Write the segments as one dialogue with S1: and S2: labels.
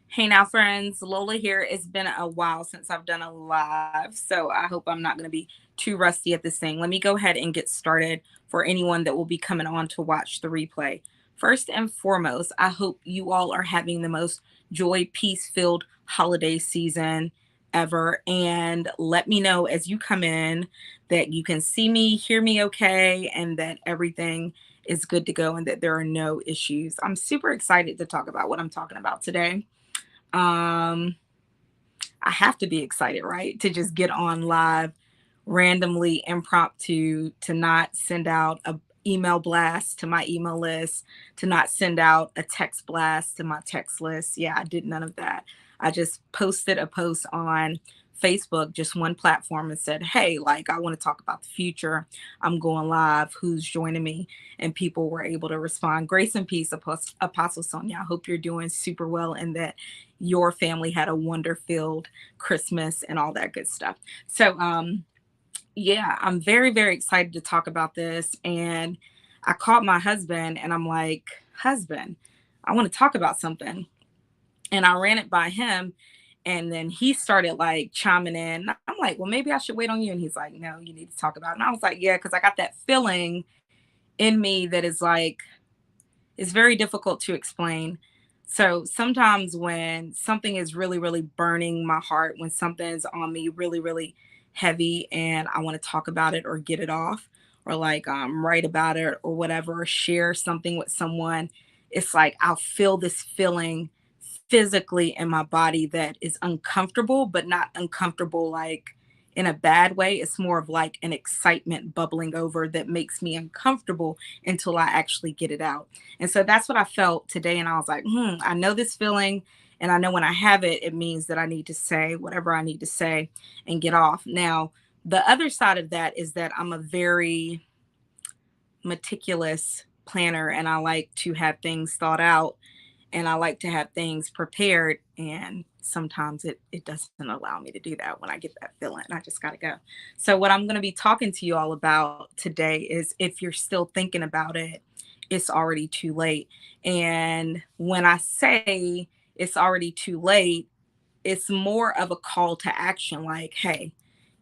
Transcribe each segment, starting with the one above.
S1: Hey now, friends, Lola here. It's been a while since I've done a live, so I hope I'm not going to be too rusty at this thing. Let me go ahead and get started for anyone that will be coming on to watch the replay. First and foremost, I hope you all are having the most joy, peace filled holiday season ever. And let me know as you come in that you can see me, hear me okay, and that everything is good to go and that there are no issues. I'm super excited to talk about what I'm talking about today. um, I have to be excited, right? To just get on live randomly, impromptu, to not send out a email blast to my email list, to not send out a text blast to my text list. Yeah, I did none of that. I just posted a post on Facebook, just one platform, and said, hey, like, I want to talk about the future. I'm going live. Who's joining me? And people were able to respond. Grace and peace, Apostle Sonia. I hope you're doing super well and that your family had a wonder filled Christmas and all that good stuff. So, yeah, I'm very, very excited to talk about this. And I called my husband and I'm like, husband, I want to talk about something. And I ran it by him. And then he started like chiming in. I'm like, well, maybe I should wait on you. And he's like, no, you need to talk about it. And I was like, yeah, because I got that feeling in me that is like, it's very difficult to explain. So sometimes when something is really, really burning my heart, when something's on me really, really heavy and I want to talk about it or get it off or like write about it or whatever, or share something with someone, it's like I'll feel this feeling physically in my body that is uncomfortable, but not uncomfortable like in a bad way. It's more of like an excitement bubbling over that makes me uncomfortable until I actually get it out. And so that's what I felt today. And I was like, I know this feeling. And I know when I have it, it means that I need to say whatever I need to say and get off. Now, the other side of that is that I'm a very meticulous planner and I like to have things thought out and I like to have things prepared. And sometimes it doesn't allow me to do that when I get that feeling. I just got to go. So, what I'm going to be talking to you all about today is if you're still thinking about it, it's already too late. And when I say it's already too late, it's more of a call to action like, hey,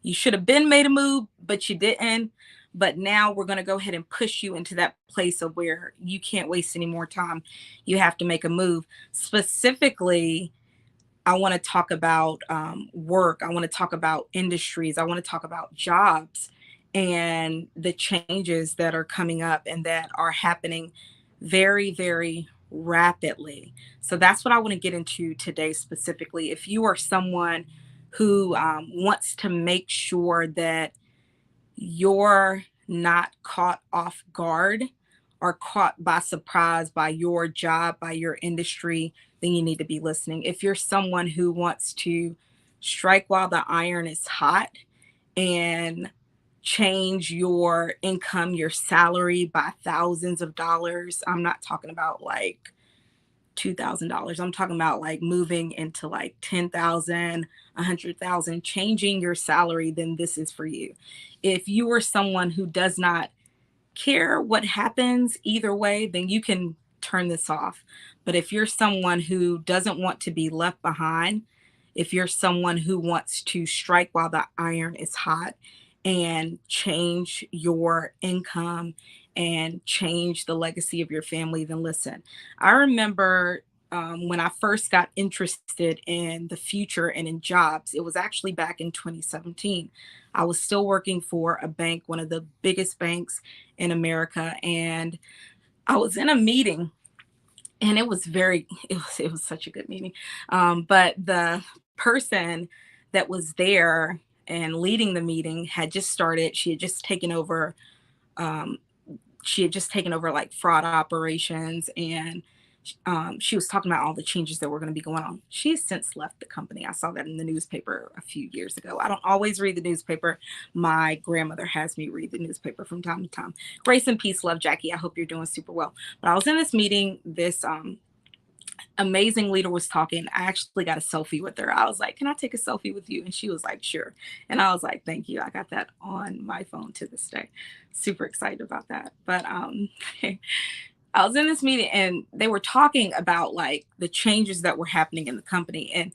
S1: you should have been made a move, but you didn't. But now we're going to go ahead and push you into that place of where you can't waste any more time. You have to make a move. Specifically, I want to talk about work. I want to talk about industries. I want to talk about jobs and the changes that are coming up and that are happening very, very rapidly. So that's what I want to get into today specifically. If you are someone who wants to make sure that you're not caught off guard or caught by surprise by your job, by your industry, then you need to be listening. If you're someone who wants to strike while the iron is hot and change your income, your salary by thousands of dollars, I'm not talking about like $2,000. I'm talking about like moving into like 10,000, 100,000, changing your salary, then this is for you. If you are someone who does not care what happens either way, then you can turn this off. But if you're someone who doesn't want to be left behind, if you're someone who wants to strike while the iron is hot and change your income and change the legacy of your family, then listen. I remember when I first got interested in the future and in jobs, it was actually back in 2017. I was still working for a bank, one of the biggest banks in America, and I was in a meeting and it was such a good meeting. But the person that was there and leading the meeting had just started, um, she had just taken over like fraud operations and she was talking about all the changes that were going to be going on. She has since left the company. I saw that in the newspaper a few years ago. I don't always read the newspaper. My grandmother has me read the newspaper from time to time. Grace and peace, love, Jackie. I hope you're doing super well. But I was in this meeting. This amazing leader was talking. I actually got a selfie with her. I was like, "Can I take a selfie with you?" And she was like, "Sure." And I was like, "Thank you." I got that on my phone to this day. Super excited about that. But I was in this meeting and they were talking about like the changes that were happening in the company. And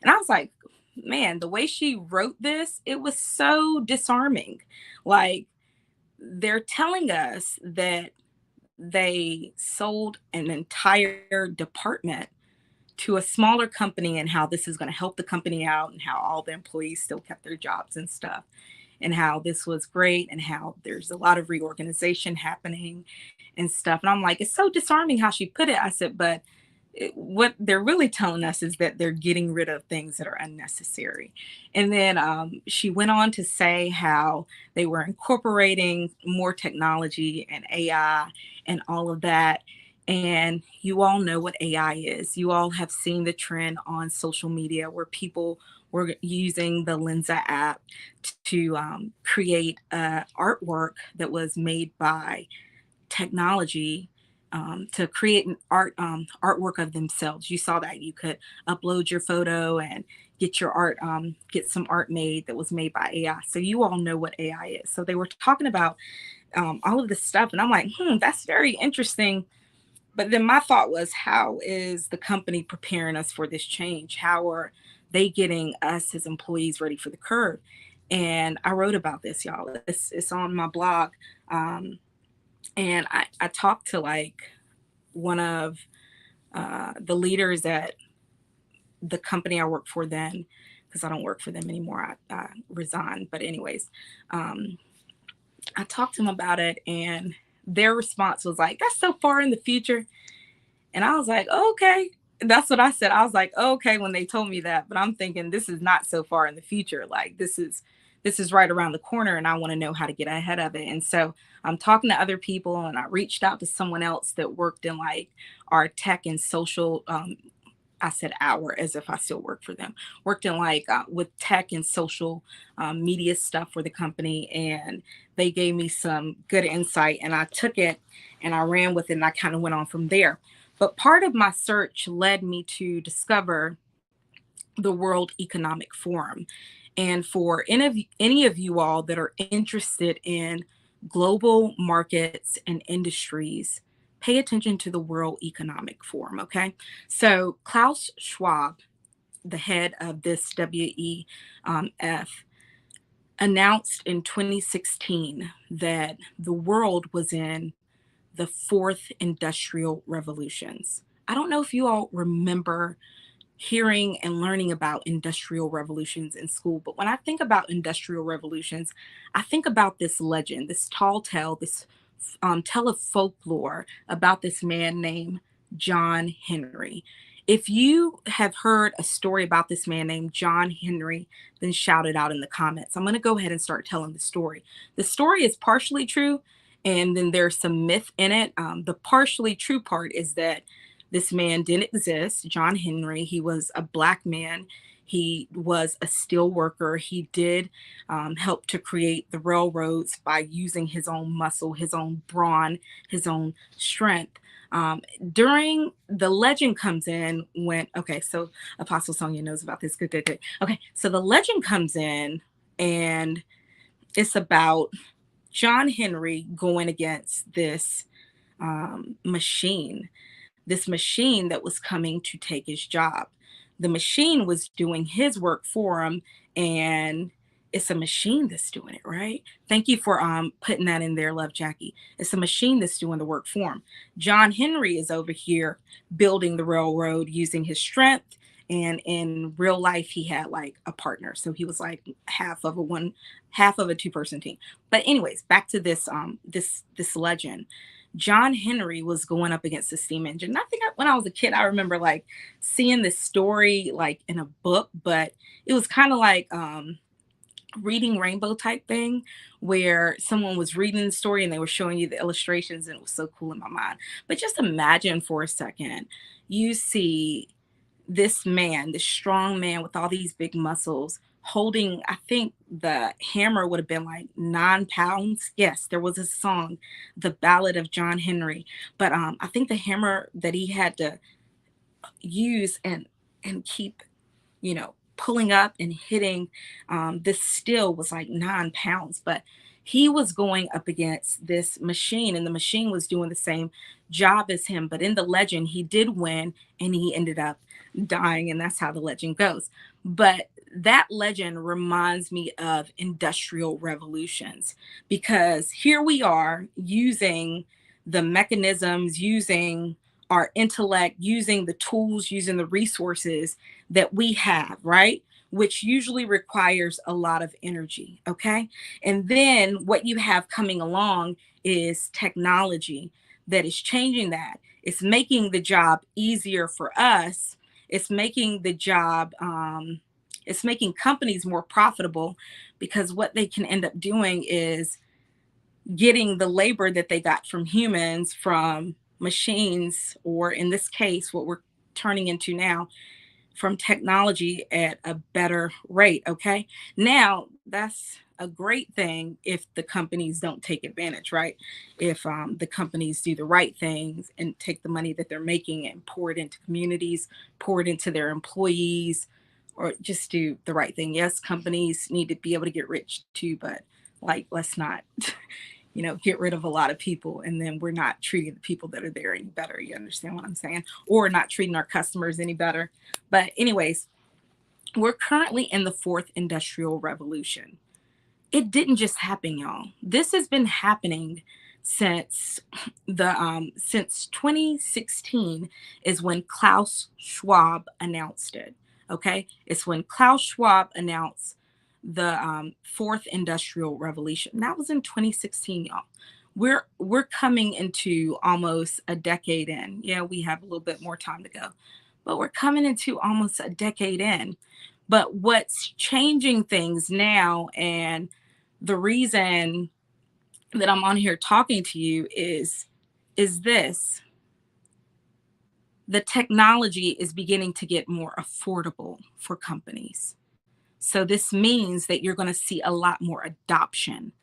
S1: I was like, man, the way she wrote this, it was so disarming. Like they're telling us that they sold an entire department to a smaller company and how this is going to help the company out and how all the employees still kept their jobs and stuff and how this was great and how there's a lot of reorganization happening and stuff. And I'm like, it's so disarming how she put it. I said, but what they're really telling us is that they're getting rid of things that are unnecessary. And then she went on to say how they were incorporating more technology and AI and all of that. And you all know what AI is. You all have seen the trend on social media where people were using the Lensa app to create artwork that was made by technology to create an artwork of themselves. You saw that you could upload your photo and get your art, get some art made that was made by AI. So you all know what AI is. So they were talking about all of this stuff, and I'm like, that's very interesting. But then my thought was, how is the company preparing us for this change? How are they getting us as employees ready for the curve? And I wrote about this, y'all. It's on my blog. Um, and I talked to like one of the leaders at the company I worked for then, because I don't work for them anymore. I resigned. But anyways, um, I talked to them about it, and their response was like, "That's so far in the future." And I was like, oh, okay. That's what I said. I was like, oh, okay, when they told me that. But I'm thinking this is not so far in the future. Like this is right around the corner and I want to know how to get ahead of it. And so I'm talking to other people and I reached out to someone else that worked in like our tech and social I said our as if I still work for them. Worked in like with tech and social media stuff for the company, and they gave me some good insight, and I took it and I ran with it, and I kind of went on from there. But part of my search led me to discover the World Economic Forum. And for any of you all that are interested in global markets and industries, pay attention to the World Economic Forum, okay? So Klaus Schwab, the head of this WEF, announced in 2016 that the world was in the fourth industrial revolutions. I don't know if you all remember hearing and learning about industrial revolutions in school. But when I think about industrial revolutions, I think about this legend, this tall tale, this tale of folklore about this man named John Henry. If you have heard a story about this man named John Henry, then shout it out in the comments. I'm going to go ahead and start telling the story. The story is partially true, and then there's some myth in it. The partially true part is that this man didn't exist, John Henry. He was a black man. He was a steel worker. He did help to create the railroads by using his own muscle, his own brawn, his own strength. During the legend comes in when, okay, so Apostle Sonia knows about this. Good, good, good. Okay, so the legend comes in and it's about John Henry going against this machine, this machine that was coming to take his job. The machine was doing his work for him, and it's a machine that's doing it, right? Thank you for putting that in there, Love Jackie. It's a machine that's doing the work for him. John Henry is over here building the railroad using his strength. And in real life, he had like a partner. So he was like half of a two-person team. But anyways, back to this legend. John Henry was going up against the steam engine. I think when I was a kid, I remember like seeing this story like in a book, but it was kind of like reading rainbow type thing where someone was reading the story and they were showing you the illustrations, and it was so cool in my mind. But just imagine for a second, you see this man, this strong man with all these big muscles, holding, I think the hammer would have been like 9 pounds. Yes, there was a song, The Ballad of John Henry. But I think the hammer that he had to use and keep, pulling up and hitting this steel was like 9 pounds. But He was going up against this machine, and the machine was doing the same job as him. But in the legend, he did win and he ended up dying. And that's how the legend goes. But that legend reminds me of industrial revolutions, because here we are using the mechanisms, using our intellect, using the tools, using the resources that we have, right? Which usually requires a lot of energy. Okay. And then what you have coming along is technology that is changing that. It's making the job easier for us. It's making the job, it's making companies more profitable, because what they can end up doing is getting the labor that they got from humans, from machines, or in this case, what we're turning into now, from technology at a better rate. Okay. Now, that's a great thing if the companies don't take advantage, right? If the companies do the right things and take the money that they're making and pour it into communities, pour it into their employees, or just do the right thing. Yes, companies need to be able to get rich too, but like, let's not get rid of a lot of people and then we're not treating the people that are there any better. You understand what I'm saying? Or not treating our customers any better. But, anyways, we're currently in the fourth industrial revolution. It didn't just happen, y'all. This has been happening since since 2016 is when Klaus Schwab announced it. Okay, it's when Klaus Schwab announced the fourth industrial revolution. That was in 2016, y'all. We're coming into almost a decade in. Yeah, we have a little bit more time to go, but we're coming into almost a decade in. But what's changing things now, and the reason that I'm on here talking to you is this: the technology is beginning to get more affordable for companies. So this means that you're going to see a lot more adoption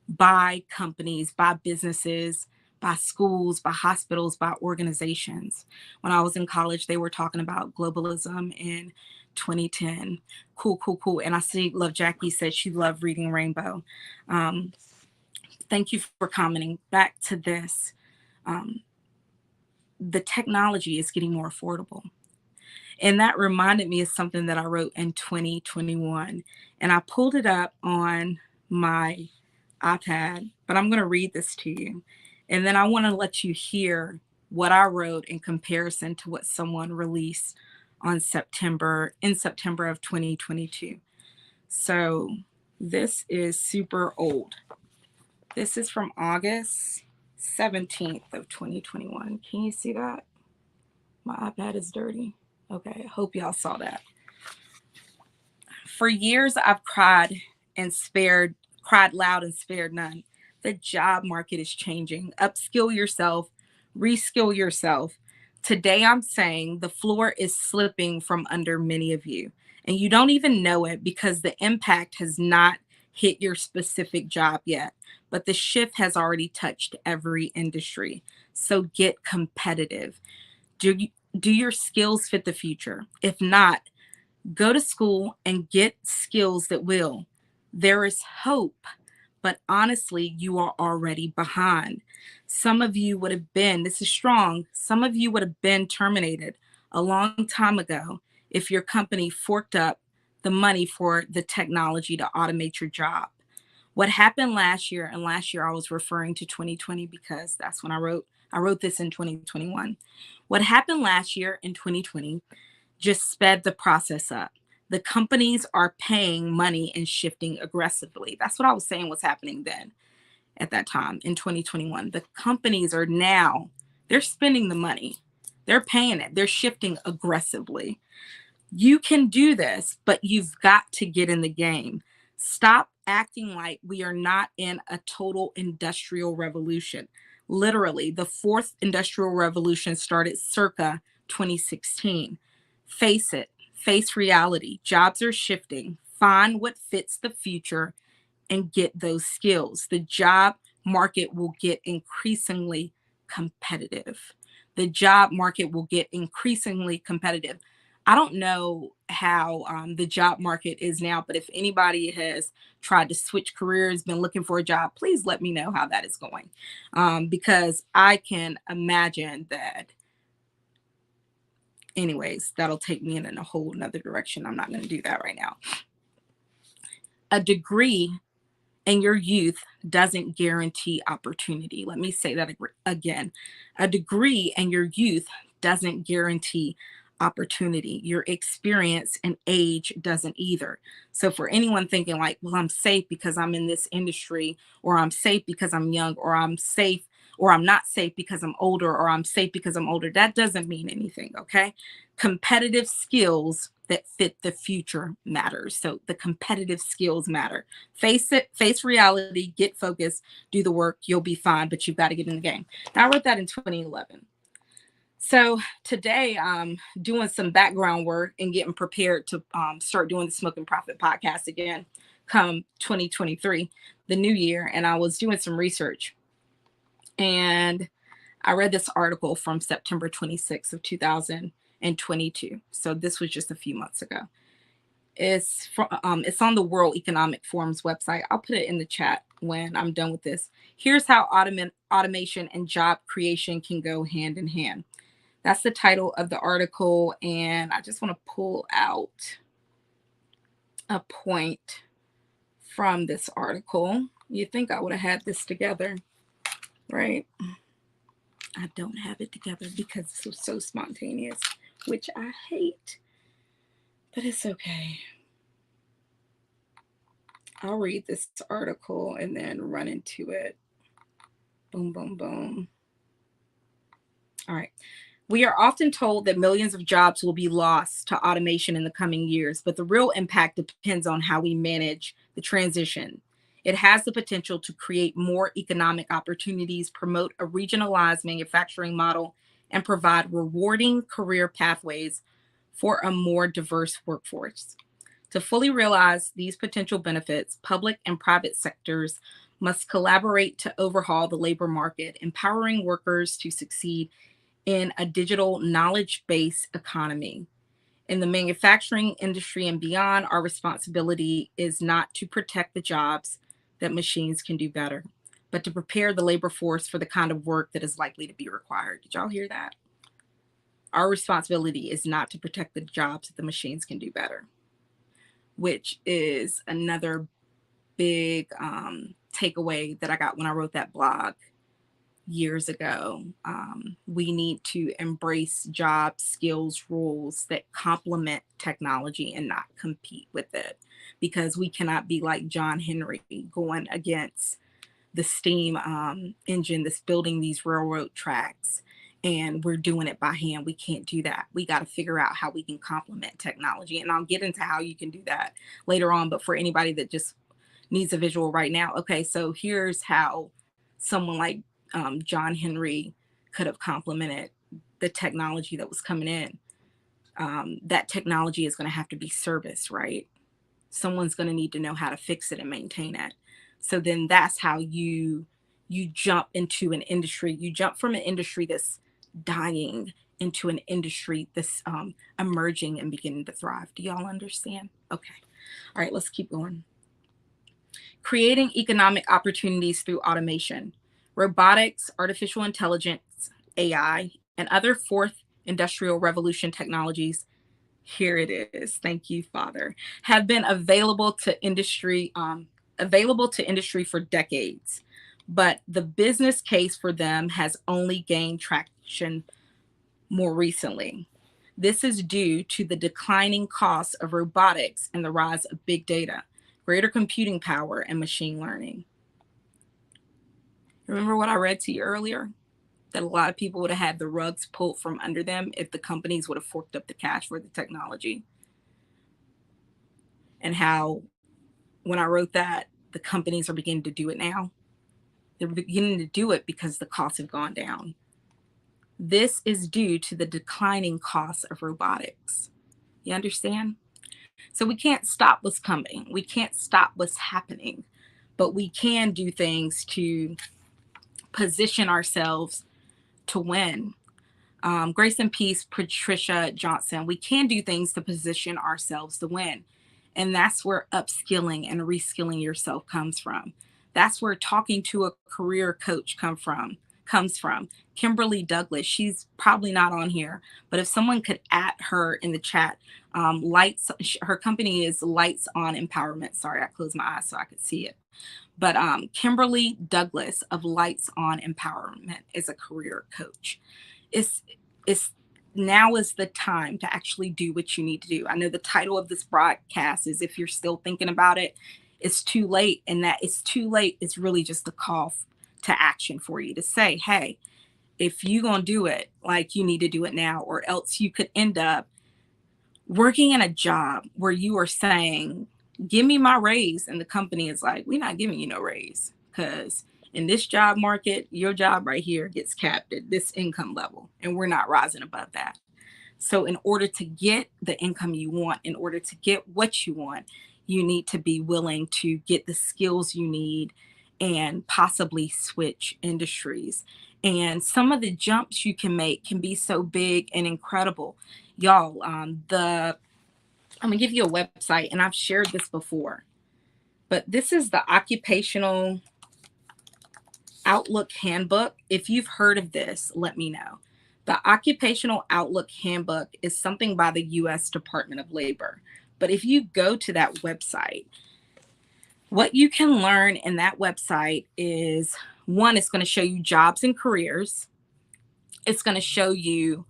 S1: by companies, by businesses, by schools, by hospitals, by organizations. When I was in college, they were talking about globalism in 2010. Cool, cool, cool. And I see Love Jackie said she loved reading Rainbow. Um, Thank you for commenting. Back to this. Um, the technology is getting more affordable. And that reminded me of something that I wrote in 2021. And I pulled it up on my iPad, but I'm going to read this to you. And then I want to let you hear what I wrote in comparison to what someone released in September of 2022. So this is super old. This is from August 17th of 2021. Can you see that? My iPad is dirty. Okay, I hope y'all saw that. For years, I've cried loud and spared none. The job market is changing. Upskill yourself, reskill yourself. Today, I'm saying the floor is slipping from under many of you, and you don't even know it because the impact has not hit your specific job yet, but the shift has already touched every industry. So get competitive. Do you, do your skills fit the future? If not, go to school and get skills that will. There is hope, but honestly, you are already behind. Some of you would have been, this is strong, some of you would have been terminated a long time ago if your company forked up the money for the technology to automate your job. What happened last year, and last year I was referring to 2020 because that's when I wrote this in 2021. What happened last year in 2020 just sped the process up. The companies are paying money and shifting aggressively. That's what I was saying was happening then at that time in 2021. The companies are now, they're spending the money. They're paying it. They're shifting aggressively. You can do this, but you've got to get in the game. Stop acting like we are not in a total industrial revolution. Literally, the fourth industrial revolution started circa 2016. Face it, face reality. Jobs are shifting. Find what fits the future and get those skills. The job market will get increasingly competitive. The job market will get increasingly competitive. I don't know how the job market is now, but if anybody has tried to switch careers, been looking for a job, please let me know how that is going. Because I can imagine that, anyways, that'll take me in a whole nother direction. I'm not going to do that right now. A degree in your youth doesn't guarantee opportunity. Let me say that again. A degree in your youth doesn't guarantee opportunity. Your experience and age doesn't either. So for anyone thinking like, well, I'm safe because I'm in this industry, or I'm safe because I'm young, or I'm safe, or I'm not safe because I'm older, or I'm safe because I'm older, that doesn't mean anything, okay? Competitive skills that fit the future matters. So the competitive skills matter. Face it, face reality, get focused, do the work, you'll be fine, but you've got to get in the game. Now, I wrote that in 2011. So today I'm doing some background work and getting prepared to start doing the Smoke and Profit podcast again come 2023, the new year. And I was doing some research, and I read this article from September 26th of 2022. So this was just a few months ago. It's on the World Economic Forum's website. I'll put it in the chat when I'm done with this. Here's how automation and job creation can go hand in hand. That's the title of the article, and I just want to pull out a point from this article. You'd think I would have had this together, right? I don't have it together because this was so spontaneous, which I hate, but it's okay. I'll read this article and then run into it. Boom, boom, boom. All right. We are often told that millions of jobs will be lost to automation in the coming years, but the real impact depends on how we manage the transition. It has the potential to create more economic opportunities, promote a regionalized manufacturing model, and provide rewarding career pathways for a more diverse workforce. To fully realize these potential benefits, public and private sectors must collaborate to overhaul the labor market, empowering workers to succeed in a digital knowledge-based economy. In the manufacturing industry and beyond, our responsibility is not to protect the jobs that machines can do better, but to prepare the labor force for the kind of work that is likely to be required. Did y'all hear that? Our responsibility is not to protect the jobs that the machines can do better, which is another big takeaway that I got when I wrote that blog years ago. We need to embrace job skills rules that complement technology and not compete with it, because we cannot be like John Henry going against the steam engine that's building these railroad tracks, and we're doing it by hand. We can't do that. We got to figure out how we can complement technology, and I'll get into how you can do that later on. But for anybody that just needs a visual right now, okay, so here's how someone like John Henry could have complemented the technology that was coming in. That technology is going to have to be serviced, right? Someone's going to need to know how to fix it and maintain it. So then that's how you jump into an industry. You jump from an industry that's dying into an industry that's emerging and beginning to thrive. Do y'all understand? Okay. All right, let's keep going. Creating economic opportunities through automation. Robotics, artificial intelligence, AI, and other fourth industrial revolution technologies, here it is, thank you, Father, have been available to industry for decades. But the business case for them has only gained traction more recently. This is due to the declining costs of robotics and the rise of big data, greater computing power, and machine learning. Remember what I read to you earlier? That a lot of people would have had the rugs pulled from under them if the companies would have forked up the cash for the technology. And how, when I wrote that, the companies are beginning to do it now. They're beginning to do it because the costs have gone down. This is due to the declining costs of robotics. You understand? So we can't stop what's coming. We can't stop what's happening, but we can do things to position ourselves to win. Grace and Peace, Patricia Johnson. We can do things to position ourselves to win. And that's where upskilling and reskilling yourself comes from. That's where talking to a career coach comes from. Kimberly Douglas, she's probably not on here, but if someone could at her in the chat, lights, her company is Lights on Empowerment. Sorry, I closed my eyes so I could see it. But Kimberly Douglas of Lights on Empowerment is a career coach. It's now is the time to actually do what you need to do. I know the title of this broadcast is If You're Still Thinking About It, It's Too Late. And that it's too late is really just a call to action for you to say, hey, if you're going to do it, like, you need to do it now, or else you could end up working in a job where you are saying, give me my raise. And the company is like, we're not giving you no raise, because in this job market, your job right here gets capped at this income level, and we're not rising above that. So in order to get the income you want, in order to get what you want, you need to be willing to get the skills you need and possibly switch industries. And some of the jumps you can make can be so big and incredible. Y'all, I'm gonna give you a website, and I've shared this before, but this is the Occupational Outlook Handbook. If you've heard of this, let me know. The Occupational Outlook Handbook is something by the US Department of Labor. But if you go to that website, what you can learn in that website is, one, it's going to show you jobs and careers. It's going to show you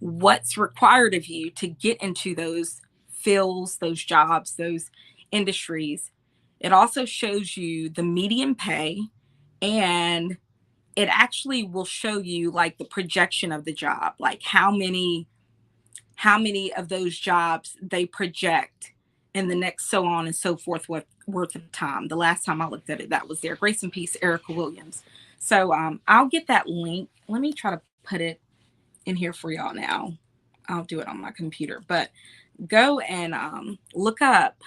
S1: what's required of you to get into those fields, those jobs, those industries. It also shows you the median pay, and it actually will show you like the projection of the job, like how many of those jobs they project in the next so on and so forth worth of time. The last time I looked at it, that was there. Grace and Peace, Erica Williams. So I'll get that link. Let me try to put it in here for y'all now. I'll do it on my computer, but go and look up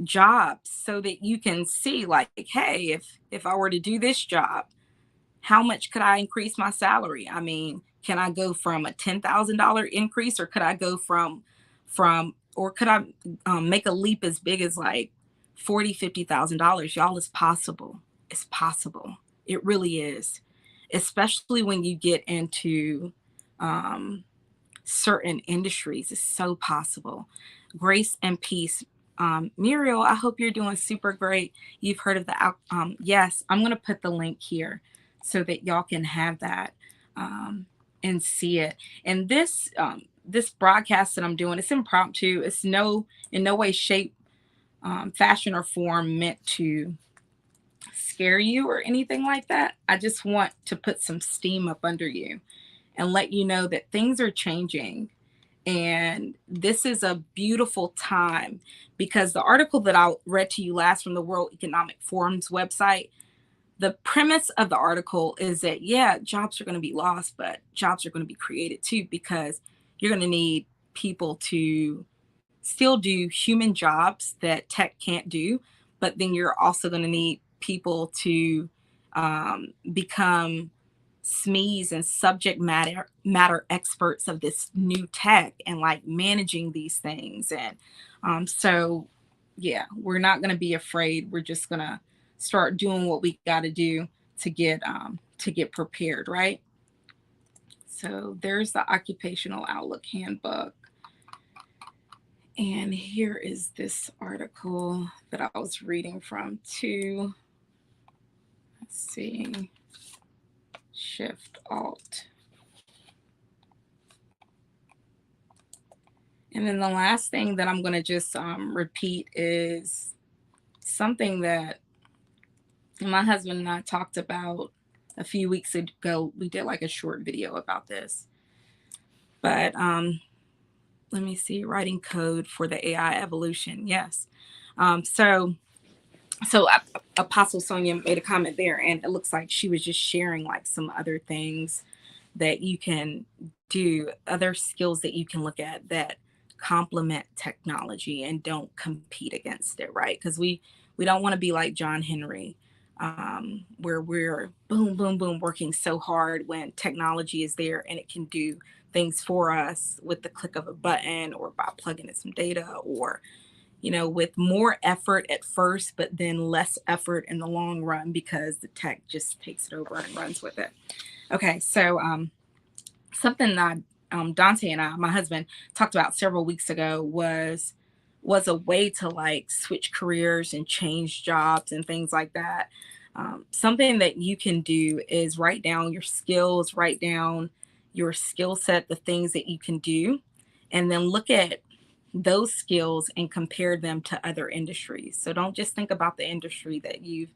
S1: jobs so that you can see, like, hey, if I were to do this job, how much could I increase my salary? I mean, can I go from a $10,000 increase, or could I go or could I make a leap as big as like $40,000, $50,000? Y'all, it's possible. It's possible. It really is, especially when you get into certain industries. It's so possible. Grace and Peace. Muriel, I hope you're doing super great. You've heard of the, yes, I'm going to put the link here so that y'all can have that and see it. And this broadcast that I'm doing, it's impromptu. It's in no way, shape, fashion, or form meant to scare you or anything like that. I just want to put some steam up under you and let you know that things are changing. And this is a beautiful time, because the article that I read to you last from the World Economic Forum's website, the premise of the article is that, yeah, jobs are going to be lost, but jobs are going to be created too, because you're going to need people to still do human jobs that tech can't do. But then you're also going to need people to become SMEs and subject matter experts of this new tech, and like managing these things. And so, yeah, we're not going to be afraid. We're just going to start doing what we got to do to get prepared, right? So there's the Occupational Outlook Handbook. And here is this article that I was reading from too. Let's see. Shift Alt. And then the last thing that I'm going to just repeat is something that my husband and I talked about a few weeks ago. We did like a short video about this. But let me see, writing code for the AI evolution. Yes. So Apostle Sonia made a comment there, and it looks like she was just sharing like some other things that you can do, other skills that you can look at that complement technology and don't compete against it, right? Because we don't want to be like John Henry. where we're boom, boom, boom, working so hard when technology is there and it can do things for us with the click of a button or by plugging in some data or, with more effort at first, but then less effort in the long run because the tech just takes it over and runs with it. Okay, so something that Dante and I, my husband, talked about several weeks ago was a way to like switch careers and change jobs and things like that. Something that you can do is write down your skills, write down your skill set, the things that you can do, and then look at those skills and compare them to other industries. So don't just think about the industry that you've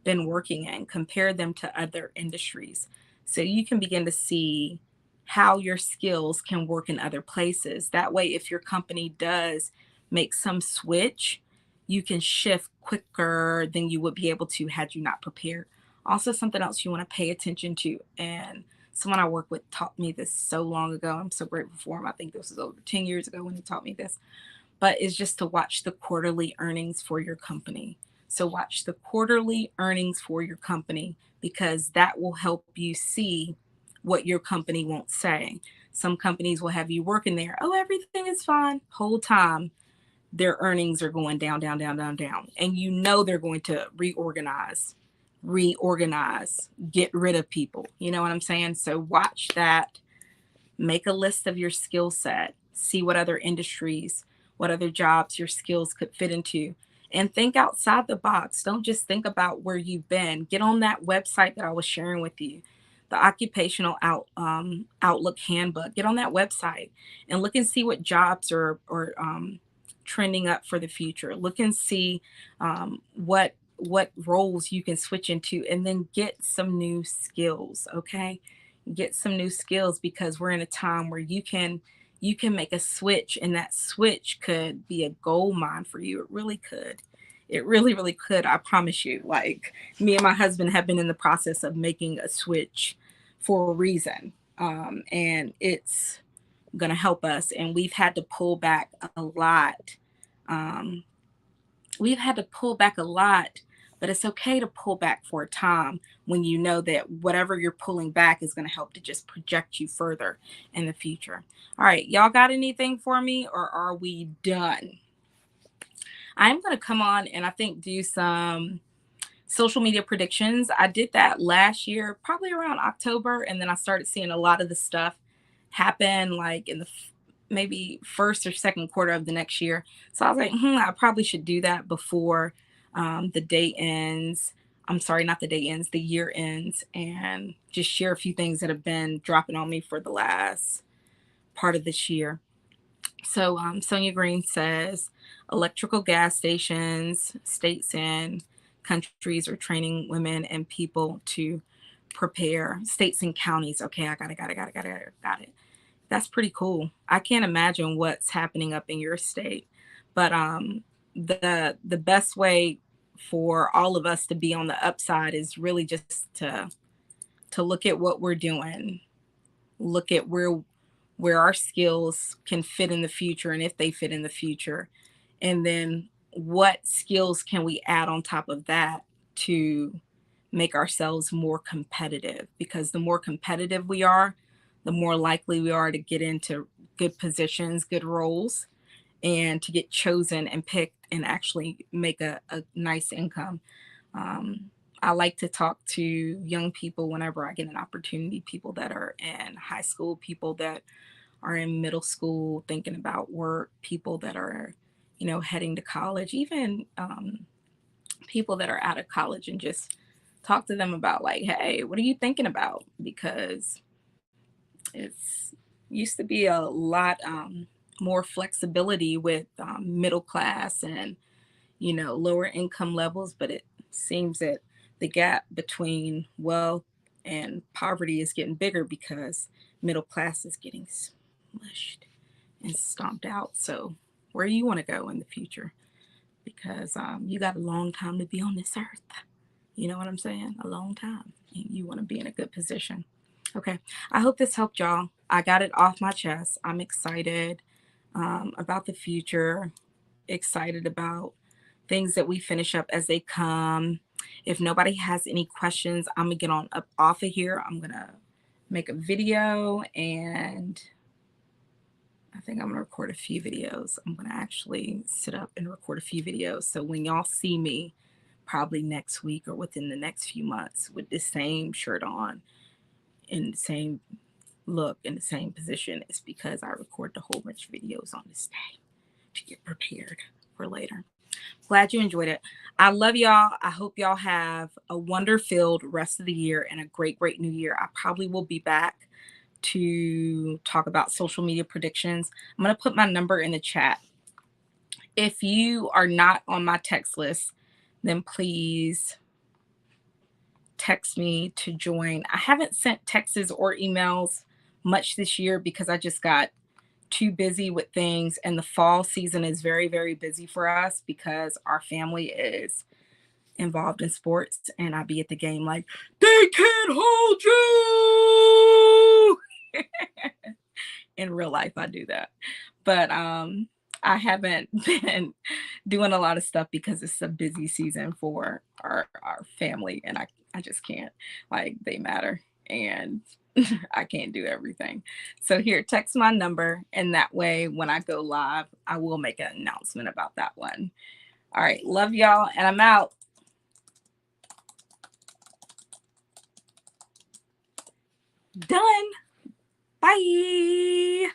S1: been working in, compare them to other industries. So you can begin to see how your skills can work in other places. That way, if your company does make some switch, you can shift quicker than you would be able to had you not prepared. Also, something else you want to pay attention to, and someone I work with taught me this so long ago. I'm so grateful for him. I think this was over 10 years ago when he taught me this, but is just to watch the quarterly earnings for your company. So watch the quarterly earnings for your company because that will help you see what your company won't say. Some companies will have you working there, oh, everything is fine. Whole time their earnings are going down, down, down, down, down. And they're going to reorganize, get rid of people. You know what I'm saying? So watch that. Make a list of your skill set, see what other industries, what other jobs your skills could fit into, and think outside the box. Don't just think about where you've been. Get on that website that I was sharing with you, the Outlook Handbook. Get on that website and look and see what jobs are trending up for the future. Look and see what roles you can switch into, and then get some new skills. Okay, get some new skills because we're in a time where you can make a switch, and that switch could be a gold mine for you. It really could. It really, really could. I promise you. Like, me and my husband have been in the process of making a switch for a reason. And it's going to help us. And we've had to pull back a lot. Um, we've had to pull back a lot, but it's okay to pull back for a time when you know that whatever you're pulling back is going to help to just project you further in the future. All right, y'all got anything for me, or are we done? I'm going to come on and I think do some social media predictions. I did that last year, probably around October, and then I started seeing a lot of the stuff happen like in the maybe first or second quarter of the next year. So I was like, I probably should do that before the day ends. I'm sorry, not the day ends, the year ends, and just share a few things that have been dropping on me for the last part of this year. So Sonia Green says electrical gas stations, states and countries are training women and people to prepare states and counties. Okay, I got it. That's pretty cool. I can't imagine what's happening up in your state, but the best way for all of us to be on the upside is really just to look at what we're doing, look at where our skills can fit in the future and if they fit in the future, and then what skills can we add on top of that to make ourselves more competitive, because the more competitive we are, the more likely we are to get into good positions, good roles, and to get chosen and picked and actually make a nice income. I like to talk to young people whenever I get an opportunity, people that are in high school, people that are in middle school thinking about work, people that are, heading to college, even people that are out of college, and just talk to them about like, hey, what are you thinking about? Because it's used to be a lot more flexibility with middle class and lower income levels, but it seems that the gap between wealth and poverty is getting bigger because middle class is getting smushed and stomped out. So where you want to go in the future? Because you got a long time to be on this earth. You know what I'm saying? A long time. You want to be in a good position. Okay. I hope this helped y'all. I got it off my chest. I'm excited about the future, excited about things that we finish up as they come. If nobody has any questions, I'm gonna get on up off of here. I'm gonna make a video, and I think I'm gonna record a few videos. I'm gonna actually sit up and record a few videos. So when y'all see me, probably next week or within the next few months, with the same shirt on, in the same look, in the same position, it's because I recorded a whole bunch of videos on this day to get prepared for later. Glad you enjoyed it. I love y'all. I hope y'all have a wonder-filled rest of the year and a great, great new year. I probably will be back to talk about social media predictions. I'm going to put my number in the chat. If you are not on my text list, then please text me to join. I haven't sent texts or emails much this year because I just got too busy with things, and the fall season is very, very busy for us because our family is involved in sports, and I be at the game like, they can't hold you. In real life, I do that. But I haven't been doing a lot of stuff because it's a busy season for our family, and I just can't. Like, they matter, and I can't do everything. So here, text my number, and that way when I go live, I will make an announcement about that one. All right, love y'all, and I'm out. Done. Bye.